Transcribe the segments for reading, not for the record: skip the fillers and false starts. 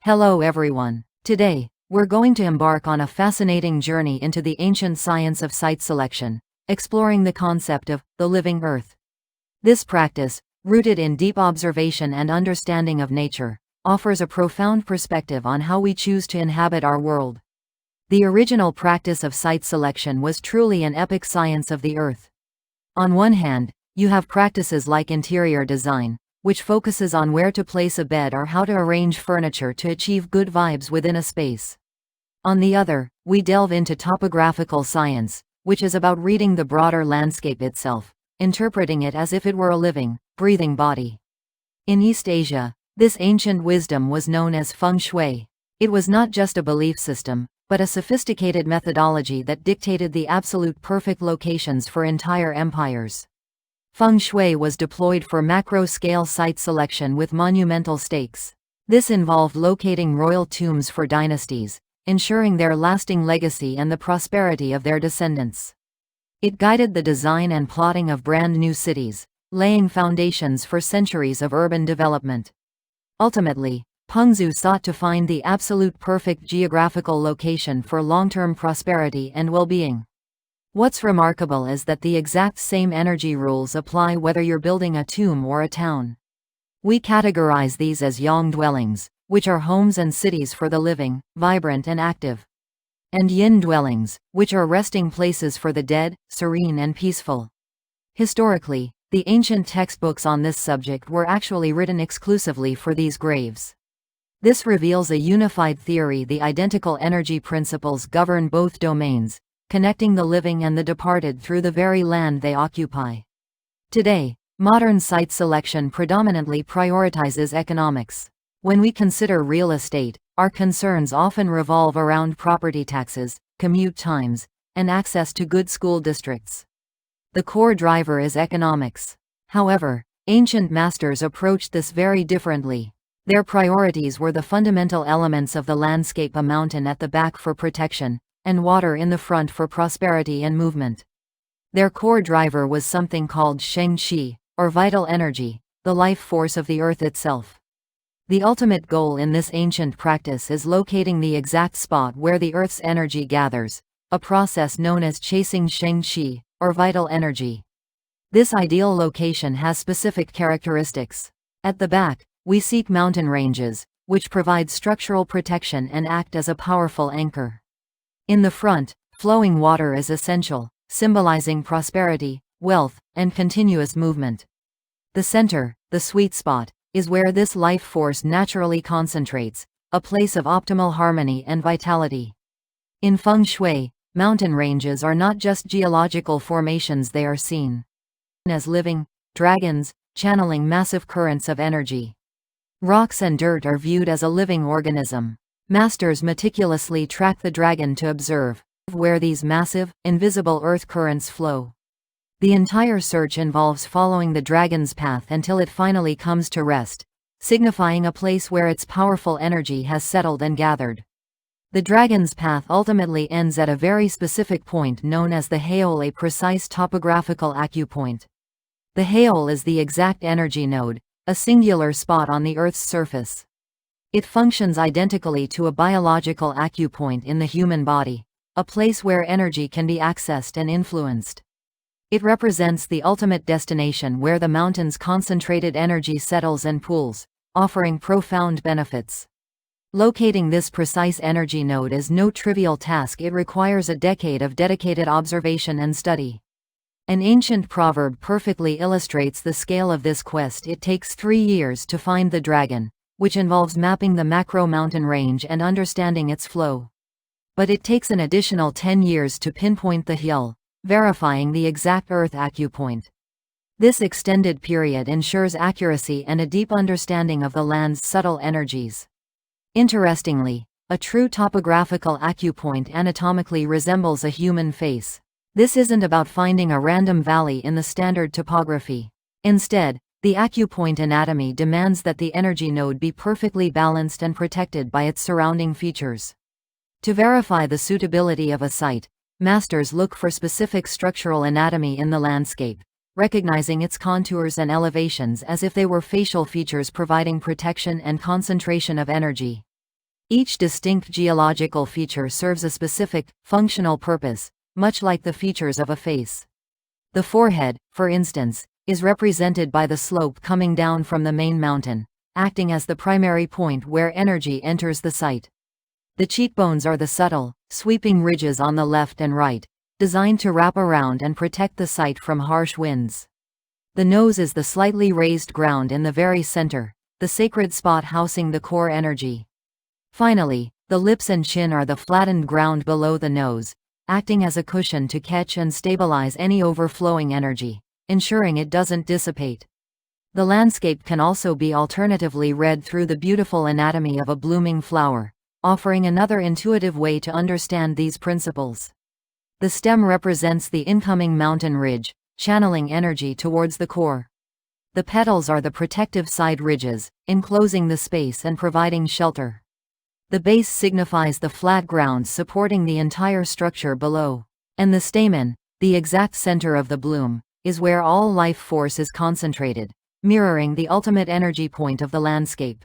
Hello everyone. Today, we're going to embark on a fascinating journey into the ancient science of site selection, exploring the concept of the living earth. This practice, rooted in deep observation and understanding of nature, offers a profound perspective on how we choose to inhabit our world. The original practice of site selection was truly an epic science of the earth. On one hand, you have practices like interior design, which focuses on where to place a bed or how to arrange furniture to achieve good vibes within a space. On the other, we delve into topographical science, which is about reading the broader landscape itself, interpreting it as if it were a living, breathing body. In East Asia, this ancient wisdom was known as Feng Shui. It was not just a belief system, but a sophisticated methodology that dictated the absolute perfect locations for entire empires. Feng Shui was deployed for macro-scale site selection with monumental stakes. This involved locating royal tombs for dynasties, ensuring their lasting legacy and the prosperity of their descendants. It guided the design and plotting of brand new cities, laying foundations for centuries of urban development. Ultimately, Pungsu sought to find the absolute perfect geographical location for long-term prosperity and well-being. What's remarkable is that the exact same energy rules apply whether you're building a tomb or a town. We categorize these as yang dwellings, which are homes and cities for the living, vibrant and active, and yin dwellings, which are resting places for the dead, serene and peaceful. Historically, the ancient textbooks on this subject were actually written exclusively for these graves. This reveals a unified theory: the identical energy principles govern both domains, connecting the living and the departed through the very land they occupy. Today, modern site selection predominantly prioritizes economics. When we consider real estate, our concerns often revolve around property taxes, commute times, and access to good school districts. The core driver is economics. However, ancient masters approached this very differently. Their priorities were the fundamental elements of the landscape: a mountain at the back for protection, and water in the front for prosperity and movement. Their core driver was something called Feng Shui, or vital energy, the life force of the earth itself. The ultimate goal in this ancient practice is locating the exact spot where the earth's energy gathers, a process known as chasing Feng Shui, or vital energy. This ideal location has specific characteristics. At the back, we seek mountain ranges, which provide structural protection and act as a powerful anchor. In the front, flowing water is essential, symbolizing prosperity, wealth, and continuous movement. The center, the sweet spot, is where this life force naturally concentrates, a place of optimal harmony and vitality. In Feng Shui, mountain ranges are not just geological formations, they are seen as living dragons, channeling massive currents of energy. Rocks and dirt are viewed as a living organism. Masters meticulously track the dragon to observe where these massive, invisible earth currents flow. The entire search involves following the dragon's path until it finally comes to rest, signifying a place where its powerful energy has settled and gathered. The dragon's path ultimately ends at a very specific point known as the Heol, a precise topographical acupoint. The Heol is the exact energy node, a singular spot on the Earth's surface. It functions identically to a biological acupoint in the human body, a place where energy can be accessed and influenced. It represents the ultimate destination where the mountain's concentrated energy settles and pools, offering profound benefits. Locating this precise energy node is no trivial task. It requires a decade of dedicated observation and study. An ancient proverb perfectly illustrates the scale of this quest: it takes 3 years to find the dragon, which involves mapping the macro mountain range and understanding its flow. But it takes an additional 10 years to pinpoint the Heol, verifying the exact earth acupoint. This extended period ensures accuracy and a deep understanding of the land's subtle energies. Interestingly, a true topographical acupoint anatomically resembles a human face. This isn't about finding a random valley in the standard topography. Instead, the acupoint anatomy demands that the energy node be perfectly balanced and protected by its surrounding features. To verify the suitability of a site, masters look for specific structural anatomy in the landscape, recognizing its contours and elevations as if they were facial features providing protection and concentration of energy. Each distinct geological feature serves a specific, functional purpose, much like the features of a face. The forehead, for instance, is represented by the slope coming down from the main mountain, acting as the primary point where energy enters the site. The cheekbones are the subtle, sweeping ridges on the left and right, designed to wrap around and protect the site from harsh winds. The nose is the slightly raised ground in the very center, the sacred spot housing the core energy. Finally, the lips and chin are the flattened ground below the nose, acting as a cushion to catch and stabilize any overflowing energy, ensuring it doesn't dissipate. The landscape can also be alternatively read through the beautiful anatomy of a blooming flower, offering another intuitive way to understand these principles. The stem represents the incoming mountain ridge, channeling energy towards the core. The petals are the protective side ridges, enclosing the space and providing shelter. The base signifies the flat ground supporting the entire structure below. And the stamen, the exact center of the bloom, is where all life force is concentrated, mirroring the ultimate energy point of the landscape.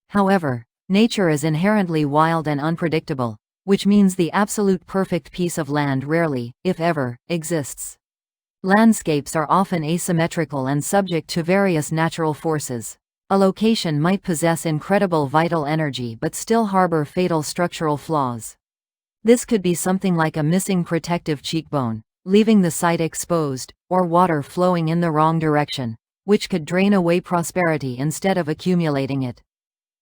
However, nature is inherently wild and unpredictable, which means the absolute perfect piece of land rarely, if ever, exists. Landscapes are often asymmetrical and subject to various natural forces. A location might possess incredible vital energy but still harbor fatal structural flaws. This could be something like a missing protective cheekbone, leaving the site exposed, or water flowing in the wrong direction, which could drain away prosperity instead of accumulating it.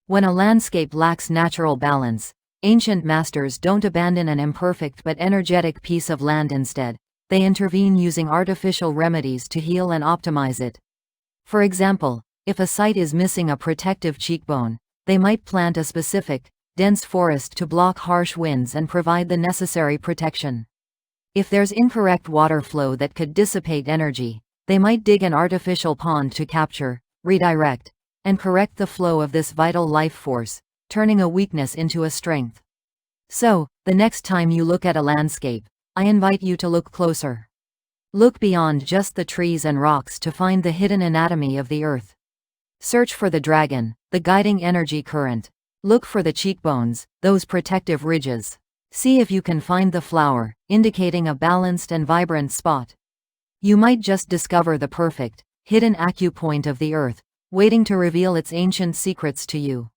When a landscape lacks natural balance, ancient masters don't abandon an imperfect but energetic piece of land instead. They intervene using artificial remedies to heal and optimize it. For example, if a site is missing a protective cheekbone, they might plant a specific, dense forest to block harsh winds and provide the necessary protection. If there's incorrect water flow that could dissipate energy, they might dig an artificial pond to capture, redirect, and correct the flow of this vital life force, turning a weakness into a strength. So, the next time you look at a landscape, I invite you to look closer. Look beyond just the trees and rocks to find the hidden anatomy of the earth. Search for the dragon, the guiding energy current. Look for the cheekbones, those protective ridges. See if you can find the flower, indicating a balanced and vibrant spot. You might just discover the perfect, hidden acupoint of the earth, waiting to reveal its ancient secrets to you.